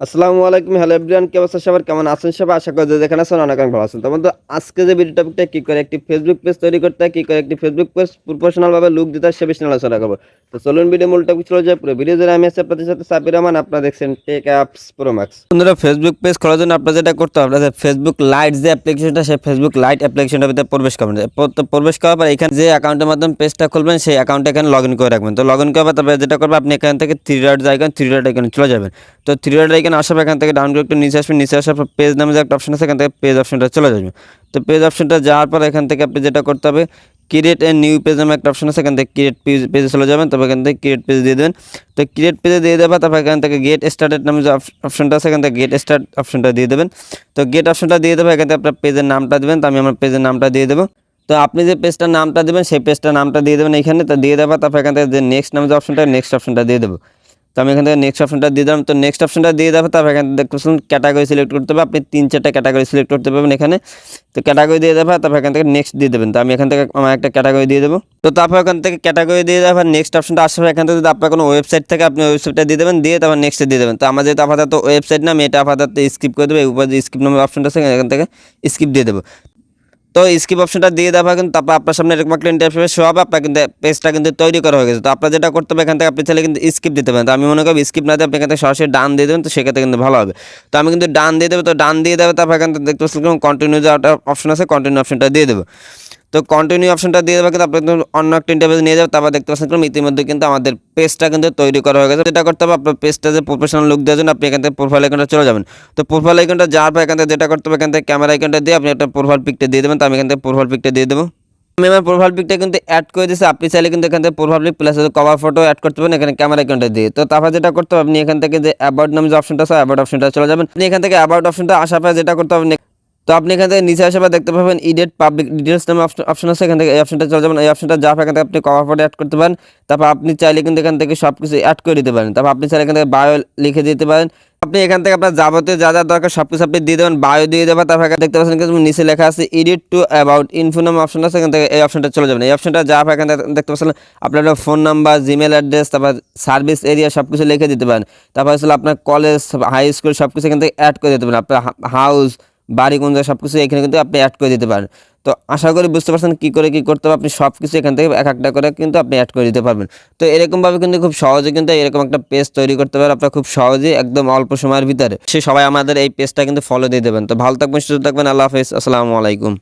আসসালামু আলাইকুম, hello everyone, কি অবস্থা সবার, কেমন আছেন সবাই? আশা করি যে যেখানে আছেন অনেক অনেক ভালো আছেন। তো বন্ধু, আজকে যে ভিডিও টপিকটা কি করে একটি ফেসবুক পেজ তৈরি করতে হয়, কি করে একটি ফেসবুক পেজ প্রফেশনাল ভাবে লুক দিতে হয় সে বিষয়ে আলোচনা করবো। তো চলুন ভিডিও মূল টপিক চলে যায়। পুরো ভিডিও জুড়ে আমি আছি আপনাদের সাথে সাবির রহমান, আপনারা দেখছেন টেক অ্যাপস প্রো ম্যাক্স। বন্ধুরা, ফেসবুক পেজ খোলার জন্য আপনারা যেটা করতে হবে, আপনাদের ফেসবুক লাইট যে অ্যাপ্লিকেশনটা, সেই ফেসবুক লাইট অ্যাপ্লিকেশনটার ভিতরে প্রবেশ করবেন। তো প্রবেশ করার পর এখানে যে অ্যাকাউন্টের মাধ্যমে পেজটা খুলবেন সেই অ্যাকাউন্টে এখানে লগ ইন করে রাখবেন। তো লগ ইন করার তারপরে যেটা করবেন, আপনি এখান থেকে three dot icon, three dot আইকনে চলে যাবেন। তো থ্রি ডট আইকন আসার পর এখান থেকে ডাউন করে একটু নিচে আসবেন। নিচে আসার পর পেজ নামে যে একটা অপশন আছে, এখান থেকে পেজ অপশনটা চলে যাবে। তো পেজ অপশনটা যাওয়ার পর এখান থেকে আপনি যেটা করতে হবে, ক্রিয়েট এ নিউ পেজ নামে একটা অপশন আছে, এখান থেকে ক্রিয়েট পেজে চলে যাবেন। তবে এখান থেকে ক্রিয়েট পেজ দিয়ে দেবেন। তো ক্রিয়েট পেজে দিয়ে দেবেন, তারপর এখান থেকে গেট স্টার্টেড নামে যে অপশনটা আছে, এখান থেকে গেট স্টার্ট অপশনটা দিয়ে দেবেন। তো গেট অপশনটা দিয়ে দেবেন, এখান থেকে আপনার পেজের নামটা দেবেন। তো আমি আমার পেজের নামটা দিয়ে দেবো। তো আপনি যে পেজটার নামটা দেবেন সেই পেজটার নামটা দিয়ে দেবেন এখানে। তো দিয়ে দেওয়া তারপর এখান থেকে যে নেক্সট নামে যে অপশনটা, নেক্সট অপশনটা দিয়ে দেবো। তো আমি এখান থেকে নেক্সট অপশনটা দিয়ে দিলাম। তো নেক্সট অপশনটা দিয়ে দেবো, তারপর এখান থেকে দেখতে পাচ্ছেন ক্যাটাগরি সিলেক্ট করতে হবে। আপনি 3-4টা ক্যাটাগরি সিলেক্ট করতে পারবেন এখানে। তো ক্যাটাগরি দিয়ে দেবো, তারপর এখান থেকে নেক্সট দিয়ে দেবেন। তো আমি এখান থেকে আমার একটা ক্যাটাগরি দিয়ে দেবো। তো তারপর এখান থেকে ক্যাটাগরি দিয়ে দেওয়ার নেক্সট অপশনটা আসবে। এখান থেকে যদি আপনার কোনো ওয়েবসাইট থেকে আপনি ওয়েবসাইটটা দিয়ে দেবেন, দিয়ে তারপর নেক্সটে দিয়ে দেবেন। তো আমার যেহেতু আপাতত ওয়েবসাইট না, আমি এটা আপাতত স্কিপ করে দেবো। উপর যে স্কিপ নামের অপশনটা আছে এখান থেকে স্কিপ দিয়ে দেবো। তো স্কিপ অপশনটা দিয়ে দেওয়া কিন্তু তারপর আপনার সামনে এরকম একটা ইন্টারফেস শো হবে। আপনার কিন্তু পেজটা কিন্তু তৈরি করা হয়ে গেছে। তো আপনার যেটা করতে হবে, এখান থেকে আপনি চাইলে কিন্তু স্কিপ দিতে পারেন। তো আমি মনে করি স্কিপ না দিয়ে আপনি এখান থেকে সরাসরি ডান দিয়ে দেবেন, তো সেক্ষেত্রে কিন্তু ভালো হবে। তো আমি কিন্তু ডান দিয়ে দেবো। তো ডান দিয়ে দেবে, তারপর এখান থেকে দেখতে পাচ্ছেন কন্টিনিউ যে একটা অপশন আছে, কন্টিনিউ অপশনটা দিয়ে দেবো। তো কন্টিনিউ অপশনটা দিয়ে দেবে, কিন্তু আপনি অন্য একটা ইন্টারফেস নিয়ে যাবে। তারপর দেখতে পাচ্ছেন ইতিমধ্যে কিন্তু আমাদের পেজটা কিন্তু তৈরি করা হয়ে গেছে। যেটা করতে হবে, আপনার পেজটা যে প্রফেশনাল লুক দেওয়ার জন্য আপনি এখান থেকে প্রোফাইল আইকনটা চলে যাবেন। তো প্রোফাইল আইকনটা যাওয়ার পর এখান থেকে যেটা করতে হবে, এখান থেকে ক্যামেরা আইকনটা দিয়ে আপনি একটা প্রোফাইল পিকটা দিয়ে দেবেন। তো আমি এখান থেকে প্রোফাইল পিকটা দিয়ে দেবো। আমি আমার প্রোফাইল পিকটা কিন্তু অ্যাড করে দিয়েছি। আপনি চাইলে কিন্তু এখান থেকে profile pic plus cover photo add করতে পারেন এখানে ক্যামেরা আইকনটা দিয়ে। তো তারপর যেটা করতে হবে, আপনি এখান থেকে যে অ্যাবাউট নামে যে অপশনটা আছে, অ্যাবাউট অপশনটা চলে যাবেন। আপনি এখান থেকে অ্যাবাউট অপশনটা আসার পর যেটা করতে হবে, তো আপনি এখান থেকে নিচে আসার পর দেখতে পাবেন ইডিট পাবলিক ডিটেলস নামে অপশন আছে, এখান থেকে এই অপশনটা চলে যাবেন। এই অপশনটা যা এখান থেকে আপনি কভার ফটো অ্যাড করতে পারেন। তারপর আপনি চাইলে কিন্তু এখান থেকে সব কিছু অ্যাড করে দিতে পারেন। তারপর আপনি চাইলে এখান থেকে বায়ো লিখে দিতে পারেন। আপনি এখান থেকে আপনার যাবতীয় যা যা দরকার সব কিছু আপনি দিয়ে দেবেন, বায়ো দিয়ে দেবেন। তারপর এখানে দেখতে পাচ্ছেন কিন্তু নিচে লেখা আছে এডিট টু অ্যাবাউট ইনফো নামে অপশন আছে, এখান থেকে এই অপশনটা চলে যাবেন। এই অপশনটা যা এখান থেকে দেখতে পাচ্ছেন আপনার ফোন নাম্বার, জিমেল অ্যাড্রেস, তারপর সার্ভিস এরিয়া সব কিছু লিখে দিতে পারেন। তারপর আসলে আপনার কলেজ, হাই স্কুল সব কিছু এখান থেকে অ্যাড করে দিতে পারেন। আপনার হাউস, বাড়ি কোন জায়গায় সব কিছু এখানে কিন্তু আপনি অ্যাড করে দিতে পারেন। তো আশা করি বুঝতে পারছেন কী করে কী করতে হবে। আপনি সব কিছু এখান থেকে এক একটা করে কিন্তু আপনি অ্যাড করে দিতে পারবেন। তো এরকমভাবে কিন্তু খুব সহজে কিন্তু এরকম একটা পেজ তৈরি করতে পারেন আপনারা খুব সহজেই, একদম অল্প সময়ের ভিতরে। সে সবাই আমাদের এই পেজটা কিন্তু ফলো দিয়ে দেবেন। তো ভালো থাকবেন, সুস্থ থাকবেন, আল্লাহ হাফেজ, আসসালামু আলাইকুম।